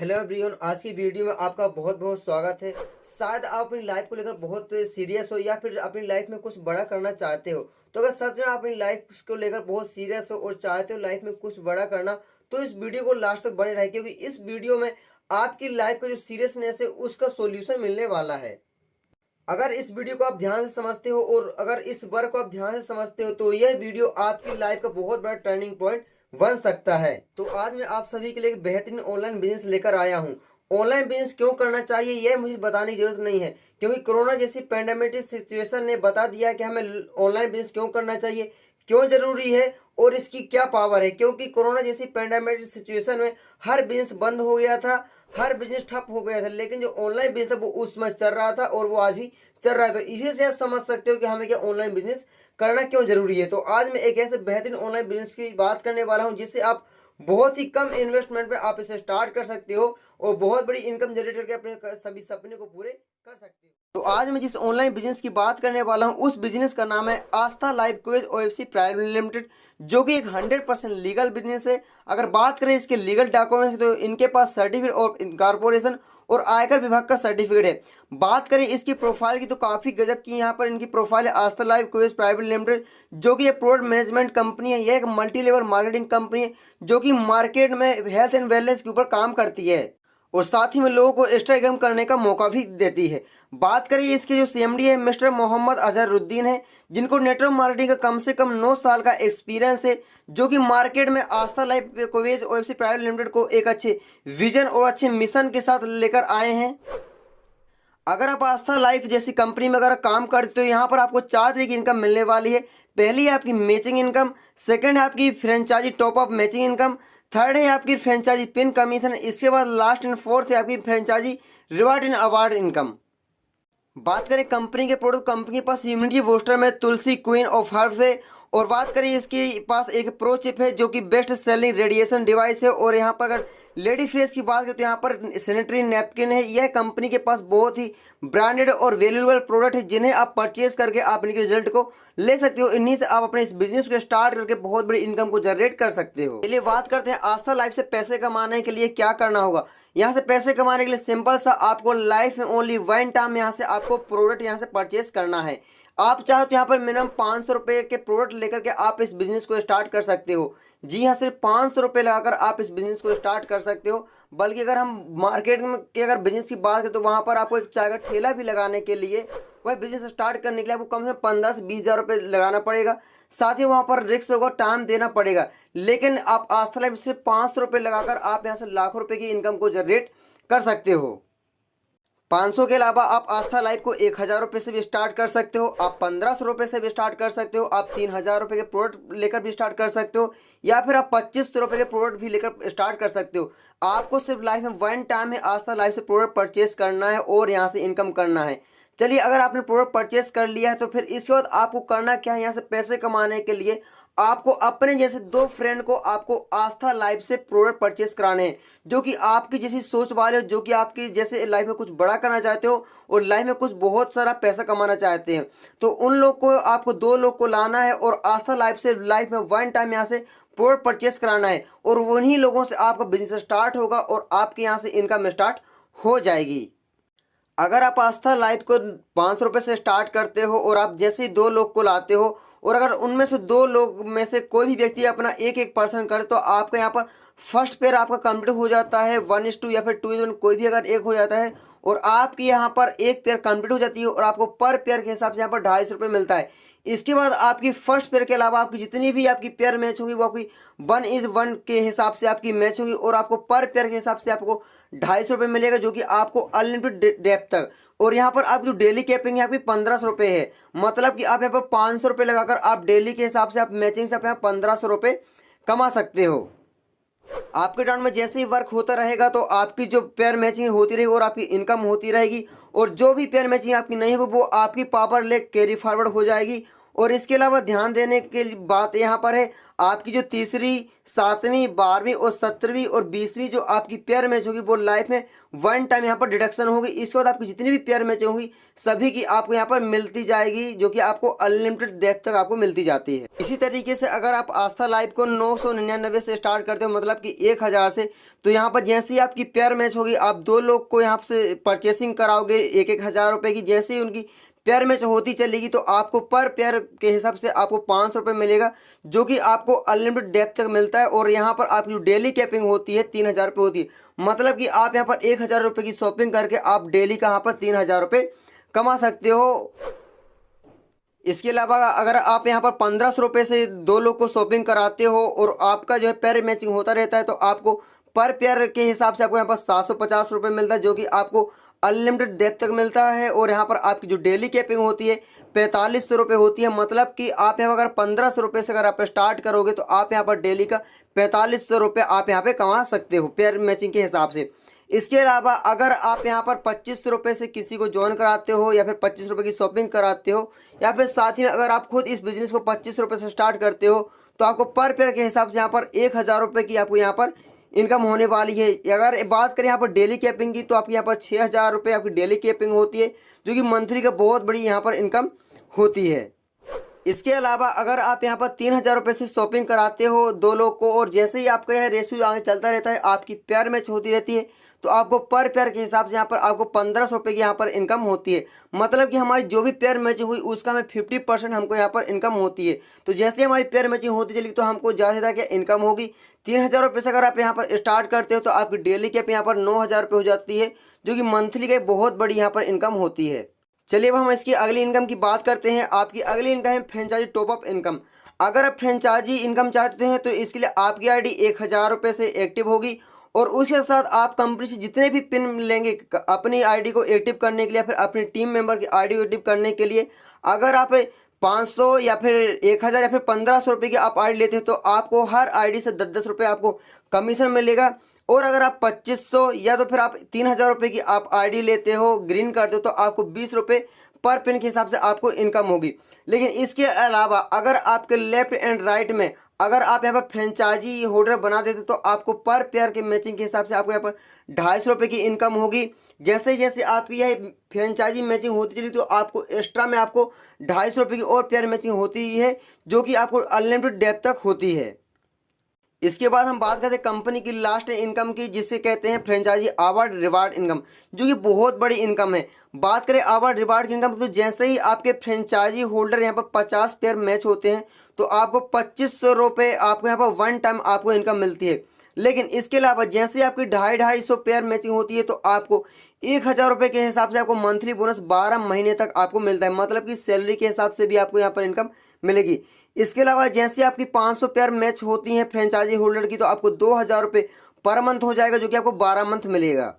Hello everyone, आज की video में आपका बहुत बहुत स्वागत है। शायद आप अपनी लाइफ को लेकर बहुत सीरियस हो या फिर अपनी लाइफ में कुछ बड़ा करना चाहते हो। तो अगर सच में आप अपनी लाइफ को लेकर बहुत सीरियस हो और चाहते हो लाइफ में कुछ बड़ा करना, तो इस वीडियो को लास्ट तक बने रहे, क्योंकि इस वीडियो में आपकी लाइफ का जो सीरियसनेस है उसका सोल्यूशन मिलने वाला है। अगर इस वीडियो को आप ध्यान से समझते हो और अगर इस वर्क को आप ध्यान से समझते हो तो यह वीडियो आपकी लाइफ का बहुत बड़ा टर्निंग पॉइंट बन सकता है। तो आज मैं आप सभी के लिए एक बेहतरीन ऑनलाइन बिजनेस लेकर आया हूं। ऑनलाइन बिजनेस क्यों करना चाहिए यह मुझे बताने की जरूरत नहीं है, क्योंकि कोरोना जैसी पैंडेमिक सिचुएशन ने बता दिया कि हमें ऑनलाइन बिजनेस क्यों करना चाहिए, क्यों जरूरी है और इसकी क्या पावर है। क्योंकि कोरोना जैसी पैंडेमिक सिचुएशन में हर बिजनेस बंद हो गया था, हर बिजनेस ठप हो गया था, लेकिन जो ऑनलाइन बिजनेस है वो उस समय चल रहा था और वो आज भी चल रहा है। तो इसी से आप समझ सकते हो कि हमें क्या ऑनलाइन बिजनेस करना क्यों जरूरी है। तो आज मैं एक ऐसे बेहतरीन ऑनलाइन बिजनेस की बात करने वाला हूं जिससे आप बहुत ही कम इन्वेस्टमेंट में आप इसे स्टार्ट कर सकते हो और बहुत बड़ी इनकम जनरेट करके अपने सभी सपने को पूरे कर सकते हो। तो आज मैं जिस ऑनलाइन बिजनेस की बात करने वाला हूं उस बिजनेस का नाम है Aastha life quiz OFC private limited, जो कि एक 100% लीगल बिजनेस है। अगर बात करें इसके लीगल डॉक्यूमेंट्स तो इनके पास सर्टिफिकेट और इनकॉर्पोरेशन और आयकर विभाग का सर्टिफिकेट है। बात करें इसकी प्रोफाइल की तो काफ़ी गजब की यहाँ पर इनकी प्रोफाइल है। Aastha life quiz private limited, जो कि एक प्रोडक्ट मैनेजमेंट कंपनी है। यह एक मल्टी लेवल मार्केटिंग कंपनी है जो कि मार्केट में हेल्थ एंड वेलनेस के ऊपर काम करती है और साथ ही में लोगों को एक्स्ट्रा इनकम करने का मौका भी देती है। बात करें इसके जो सीएमडी है मिस्टर मोहम्मद अजहरुद्दीन है, जिनको नेटवर्क मार्केटिंग का कम से कम 9 साल का एक्सपीरियंस है, जो कि मार्केट में Aastha life quiz OFC private limited को एक अच्छे विजन और अच्छे मिशन के साथ लेकर आए हैं। अगर आप आस्था लाइफ जैसी कंपनी में अगर काम करते हो तो यहाँ पर आपको 4 तरीके की इनकम मिलने वाली है। पहली है आपकी मैचिंग इनकम, सेकंड है आपकी franchisee top up matching income, third है आपकी फ्रेंचाइजी पिन कमीशन, इसके बाद लास्ट एंड फोर्थ है आपकी franchisee reward and award income. बात करें कंपनी के प्रोडक्ट, कंपनी के पास इम्यूनिटी बूस्टर में तुलसी क्वीन ऑफ हर्ब्स है। और बात करें इसके पास एक प्रो चिप है जो कि बेस्ट सेलिंग रेडिएशन डिवाइस है। और यहाँ पर अगर लेडी फ्रेश की बात करें तो यहाँ पर सैनिटरी नैपकिन है। यह कंपनी के पास बहुत ही ब्रांडेड और वैल्यूएबल प्रोडक्ट है जिन्हें आप परचेज करके आप इनके रिजल्ट को ले सकते हो। इन्हीं से आप अपने इस बिजनेस को स्टार्ट करके बहुत बड़ी इनकम को जनरेट कर सकते हो। चलिए बात करते हैं आस्था लाइफ से पैसे कमाने के लिए क्या करना होगा। यहाँ से पैसे कमाने के लिए सिंपल सा आपको लाइफ में ओनली वन टाइम यहाँ से आपको प्रोडक्ट यहाँ से परचेस करना है। आप चाहो तो यहाँ पर मिनिमम 500 रुपये के प्रोडक्ट लेकर के आप इस बिजनेस को स्टार्ट कर सकते हो। जी हाँ, सिर्फ 500 रुपये लगाकर आप इस बिजनेस को स्टार्ट कर सकते हो। बल्कि अगर हम मार्केट में के अगर बिजनेस की बात करें तो वहाँ पर आपको एक चाय का ठेला भी लगाने के लिए, वह बिजनेस स्टार्ट करने के लिए आपको कम से कम 15 से 20 हज़ार रुपये लगाना पड़ेगा। साथ ही वहाँ पर रिस्क होगा, टाइम देना पड़ेगा। लेकिन आप आस्था लाइफ सिर्फ 500 रुपये लगाकर आप यहाँ से लाखों रुपये की इनकम को जनरेट कर सकते हो। 500 के अलावा आप आस्था लाइफ को 1000 रुपये से भी स्टार्ट कर सकते हो, आप 1500 रुपये से भी स्टार्ट कर सकते हो, आप 3000 रुपये के प्रोडक्ट लेकर भी स्टार्ट कर सकते हो, या फिर आप 2500 रुपये के प्रोडक्ट भी लेकर स्टार्ट कर सकते हो। आपको सिर्फ लाइफ में वन टाइम है आस्था लाइफ से प्रोडक्ट परचेस करना है और यहाँ से इनकम करना है। चलिए, अगर आपने प्रोडक्ट परचेस कर लिया है तो फिर इसके बाद आपको करना क्या है। यहाँ से पैसे कमाने के लिए आपको अपने जैसे 2 फ्रेंड को आपको आस्था लाइफ से प्रोडक्ट परचेस कराने हैं, जो कि आपकी जैसी सोच वाले हो, जो कि आपकी जैसे लाइफ में कुछ बड़ा करना चाहते हो और लाइफ में कुछ बहुत सारा पैसा कमाना चाहते हैं। तो उन लोग को आपको 2 लोग को लाना है और आस्था लाइफ से लाइफ में वन टाइम यहाँ से प्रोडक्ट परचेस कराना है और उन्हीं लोगों से आपका बिजनेस स्टार्ट होगा और आपके यहाँ से इनकम स्टार्ट हो जाएगी। अगर आप आस्था लाइफ को 500 रुपये से स्टार्ट करते हो और आप जैसे ही 2 लोग को लाते हो और अगर उनमें से 2 लोग में से कोई भी व्यक्ति अपना एक पर्सन करे तो आपका यहाँ पर फर्स्ट पेयर आपका कंप्लीट हो जाता है 1:2 या फिर 2:1, कोई भी अगर एक हो जाता है और आपकी यहाँ पर एक पेयर कंप्लीट हो जाती है और आपको पर पेयर के हिसाब से यहाँ पर 250 रुपये मिलता है। इसके बाद आपकी फर्स्ट पेयर के अलावा आपकी जितनी भी आपकी पेयर मैच होगी वो आपकी 1:1 के हिसाब से आपकी मैच होगी और आपको पर पेयर के हिसाब से आपको 250 रुपये मिलेगा, जो कि आपको अनलिमिटेड डेप्थ तक। और यहाँ पर आप जो डेली कैपिंग है आपकी 1500 रुपये है, मतलब कि आप यहाँ पर 500 रुपये लगाकर आप डेली के हिसाब से आप मैचिंग से आप यहाँ 1500 रुपये कमा सकते हो। आपके टाउन में जैसे ही वर्क होता रहेगा तो आपकी जो पेयर मैचिंग होती रहेगी और आपकी इनकम होती रहेगी और जो भी पेयर मैचिंग आपकी नहीं होगी वो आपकी पावर ले कैरी फॉरवर्ड हो जाएगी और इसके अलावा ध्यान देने की बात यहाँ पर है, आपकी जो तीसरी, 7वीं, 12वीं और 17वीं और 20वीं जो आपकी पेयर मैच होगी वो लाइफ में वन टाइम यहाँ पर डिडक्शन होगी। इसके बाद आपकी जितनी भी पेयर मैच होंगी सभी की आपको यहाँ पर मिलती जाएगी, जो कि आपको अनलिमिटेड डेट तक आपको मिलती जाती है। इसी तरीके से अगर आप आस्था लाइव को 999 से स्टार्ट करते हो, मतलब कि 1000 से, तो यहाँ पर जैसे ही आपकी पेयर मैच होगी आप 2 लोग को यहाँ से परचेसिंग कराओगे 1,000 रुपये की। जैसे ही उनकी पेयर मैच होती चलेगी तो आपको पर पेयर के हिसाब से आपको 500 रुपये मिलेगा, जो कि आपको अनलिमिटेड डेप्थ तक मिलता है। और यहाँ पर आपकी जो डेली कैपिंग होती है 3000 रुपये होती है, मतलब कि आप यहाँ पर 1000 रुपये की शॉपिंग करके आप डेली का यहाँ पर 3000 रुपये कमा सकते हो। इसके अलावा अगर आप यहाँ पर 1500 रुपये से 2 लोग को शॉपिंग कराते हो और आपका जो है पेयर मैचिंग होता रहता है, तो आपको पर पेयर के हिसाब से आपको यहाँ पर 750 रुपये मिलता है, जो कि आपको अनलिमिटेड डेप्थ तक मिलता है। और यहाँ पर आपकी जो डेली कैपिंग होती है 4500 रुपये होती है, मतलब कि आप यहाँ अगर 1500 रुपये से अगर आप स्टार्ट करोगे तो आप यहाँ पर डेली का 4500 रुपये आप यहाँ पे कमा सकते हो पेयर मैचिंग के हिसाब से। इसके अलावा अगर आप यहाँ पर 25 रुपये से किसी को ज्वाइन कराते हो या फिर 25 रुपये की शॉपिंग कराते हो, या फिर साथ ही में अगर आप खुद इस बिज़नेस को 25 रुपये से स्टार्ट करते हो, तो आपको पर पेयर के हिसाब से यहाँ पर 1000 रुपये की आपको यहाँ पर इनकम होने वाली है। अगर बात करें यहाँ पर डेली कैपिंग की, तो आपकी यहाँ पर 6000 रुपये आपकी डेली कैपिंग होती है, जो कि मंथली का बहुत बड़ी यहाँ पर इनकम होती है। इसके अलावा अगर आप यहाँ पर 3000 रुपये से शॉपिंग कराते हो 2 लोग को, और जैसे ही आपका यह रेशियो आगे चलता रहता है, आपकी पेयर मैच होती रहती है, तो आपको पर पेयर के हिसाब से यहाँ पर आपको 1500 रुपये की यहाँ पर इनकम होती है। मतलब कि हमारी जो भी पेयर मैचिंग हुई उसका हमें 50% हमको यहाँ पर इनकम होती है। तो जैसे ही हमारी पेयर मैचिंग होती चली तो हमको ज़्यादा से ज़्यादा क्या इनकम होगी। 3000 रुपये से अगर आप यहाँ पर स्टार्ट करते हो तो आपकी डेली कैप यहाँ पर 9000 रुपये हो जाती है, जो कि मंथली की बहुत बड़ी यहाँ पर इनकम होती है। चलिए अब हम इसकी अगली इनकम की बात करते हैं। आपकी अगली इनकम है फ्रेंचाइजी टॉपअप इनकम। अगर आप फ्रेंचाइजी इनकम चाहते हैं तो इसके लिए आपकी आईडी 1000 रुपये से एक्टिव होगी, और उसके साथ आप कंपनी से जितने भी पिन लेंगे अपनी आईडी को एक्टिव करने के लिए, फिर अपनी टीम मेंबर की आईडी को एक्टिव करने के लिए, अगर आप 500 या फिर 1000 या फिर 1500 रुपये की आप आईडी लेते हो तो आपको हर आईडी से 10-10 रुपये आपको कमीशन मिलेगा। और अगर आप 2500 या तो फिर आप 3000 रुपये की आप आईडी लेते हो, ग्रीन करते हो, तो आपको 20 रुपये पर पिन के हिसाब से आपको इनकम होगी। लेकिन इसके अलावा अगर आपके लेफ्ट एंड राइट में अगर आप यहाँ पर फ्रेंचाइजी होल्डर बना देते तो आपको पर पेयर के मैचिंग के हिसाब से आपको यहाँ पर 250 रुपये की इनकम होगी। जैसे जैसे आपकी यह फ्रेंचाइजी मैचिंग होती चली तो आपको एक्स्ट्रा में आपको 250 रुपये की और पेयर मैचिंग होती है, जो कि आपको अनलिमिटेड डेप्थ तक होती है। इसके बाद हम बात करते हैं कंपनी की लास्ट इनकम की, जिसे कहते हैं फ्रेंचाइजी अवार्ड रिवार्ड इनकम, जो कि बहुत बड़ी इनकम है। बात करें अवार्ड रिवार्ड की इनकम, तो जैसे ही आपके फ्रेंचाइजी होल्डर यहाँ पर 50 पेयर मैच होते हैं तो आपको 2500 रुपये आपको यहाँ पर वन टाइम आपको इनकम मिलती है। लेकिन इसके अलावा जैसे ही आपकी 250 पेयर मैचिंग होती है तो आपको 1000 रुपये के हिसाब से आपको मंथली बोनस 12 महीने तक आपको मिलता है, मतलब कि सैलरी के हिसाब से भी आपको यहाँ पर इनकम मिलेगी। इसके अलावा जैसे आपकी 500 पेयर मैच होती हैं फ्रेंचाइजी होल्डर की, तो आपको 2000 रुपये पर मंथ हो जाएगा, जो कि आपको 12 मंथ मिलेगा।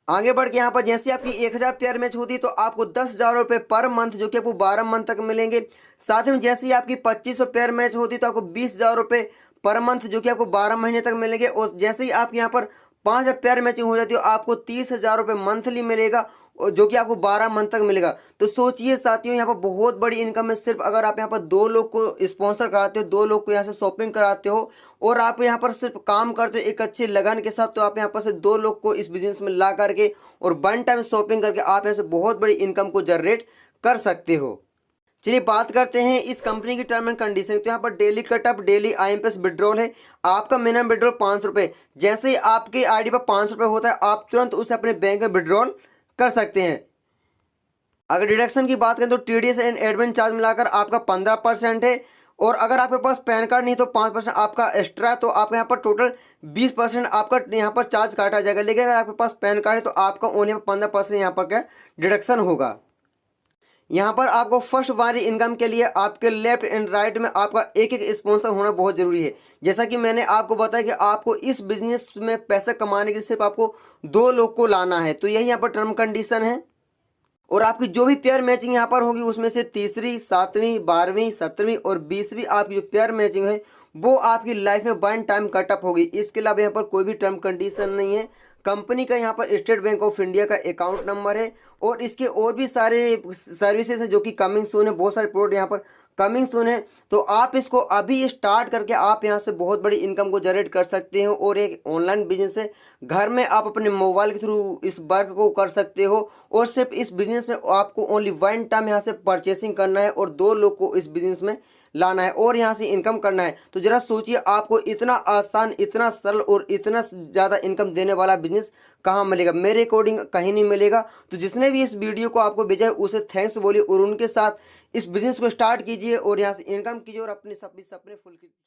आगे बढ़ के यहाँ पर जैसे आपकी 1000 पेयर मैच होती है तो आपको 10,000 रुपये पर मंथ, जो कि आपको 12 मंथ तक मिलेंगे। साथ में जैसे ही आपकी 2500 पेयर मैच होती है तो आपको 20,000 रुपये पर मंथ, जो कि आपको 12 महीने तक मिलेंगे। और जैसे ही आप यहाँ पर 5000 पेयर मैचिंग हो जाती है आपको 30,000 रुपये मंथली मिलेगा, और जो कि आपको 12 मंथ तक मिलेगा। तो सोचिए साथियों, यहाँ पर बहुत बड़ी इनकम है। सिर्फ अगर आप यहाँ पर 2 लोग को स्पॉन्सर कराते हो, 2 लोग को यहाँ से शॉपिंग कराते हो, और आप यहाँ पर सिर्फ काम करते हो एक अच्छे लगन के साथ, तो आप यहाँ पर से 2 लोग को इस बिजनेस में ला करके और वन टाइम शॉपिंग करके आप यहाँ से बहुत बड़ी इनकम को जनरेट कर सकते हो। चलिए बात करते हैं इस कंपनी की टर्म एंड कंडीशन। तो यहाँ पर डेली कटअप, डेली IMPS विड्रॉल है। आपका मिनिमम विड्रॉल 500 रुपये। जैसे ही आपकी आईडी पर 500 रुपये होता है आप तुरंत उसे अपने बैंक में विड्रॉल कर सकते हैं। अगर डिडक्शन की बात करें तो TDS एंड एडमिन चार्ज मिलाकर आपका 15% है, और अगर आपके पास पैन कार्ड नहीं तो 5% आपका एक्स्ट्रा, तो आप यहाँ पर टोटल 20% आपका यहाँ पर चार्ज काटा जाएगा। लेकिन अगर आपके पास पैन कार्ड है तो आपका ओनली 15% यहाँ पर क्या डिडक्शन होगा। यहाँ पर आपको फर्स्ट वाली इनकम के लिए आपके लेफ्ट एंड राइट में आपका एक एक स्पॉन्सर होना बहुत ज़रूरी है। जैसा कि मैंने आपको बताया कि आपको इस बिजनेस में पैसा कमाने के लिए सिर्फ आपको 2 लोग को लाना है, तो यही यहाँ पर टर्म कंडीशन है। और आपकी जो भी पेयर मैचिंग यहाँ पर होगी उसमें से तीसरी, 7वीं, 12वीं, 17वीं और 20वीं आपकी जो पेयर मैचिंग है वो आपकी लाइफ में वन टाइम कटअप होगी। इसके अलावा यहाँ पर कोई भी टर्म कंडीशन नहीं है। कंपनी का यहाँ पर स्टेट बैंक ऑफ इंडिया का अकाउंट नंबर है, और इसके और भी सारे सर्विसेज हैं जो कि कमिंग सून है, बहुत सारे प्रोडक्ट यहाँ पर कमिंग सून है। तो आप इसको अभी स्टार्ट करके आप यहाँ से बहुत बड़ी इनकम को जनरेट कर सकते हो, और एक ऑनलाइन बिजनेस है, घर में आप अपने मोबाइल के थ्रू इस वर्क को कर सकते हो। और सिर्फ इस बिजनेस में आपको ओनली 1 टाइम यहाँ से परचेसिंग करना है और 2 लोग को इस बिजनेस में लाना है और यहाँ से इनकम करना है। तो जरा सोचिए, आपको इतना आसान, इतना सरल और इतना ज़्यादा इनकम देने वाला बिजनेस कहाँ मिलेगा? मेरे अकॉर्डिंग कहीं नहीं मिलेगा। तो जिसने भी इस वीडियो को आपको भेजा है उसे थैंक्स बोलिए, और उनके साथ इस बिजनेस को स्टार्ट कीजिए और यहाँ से इनकम कीजिए और अपने सपने फुल कीजिए।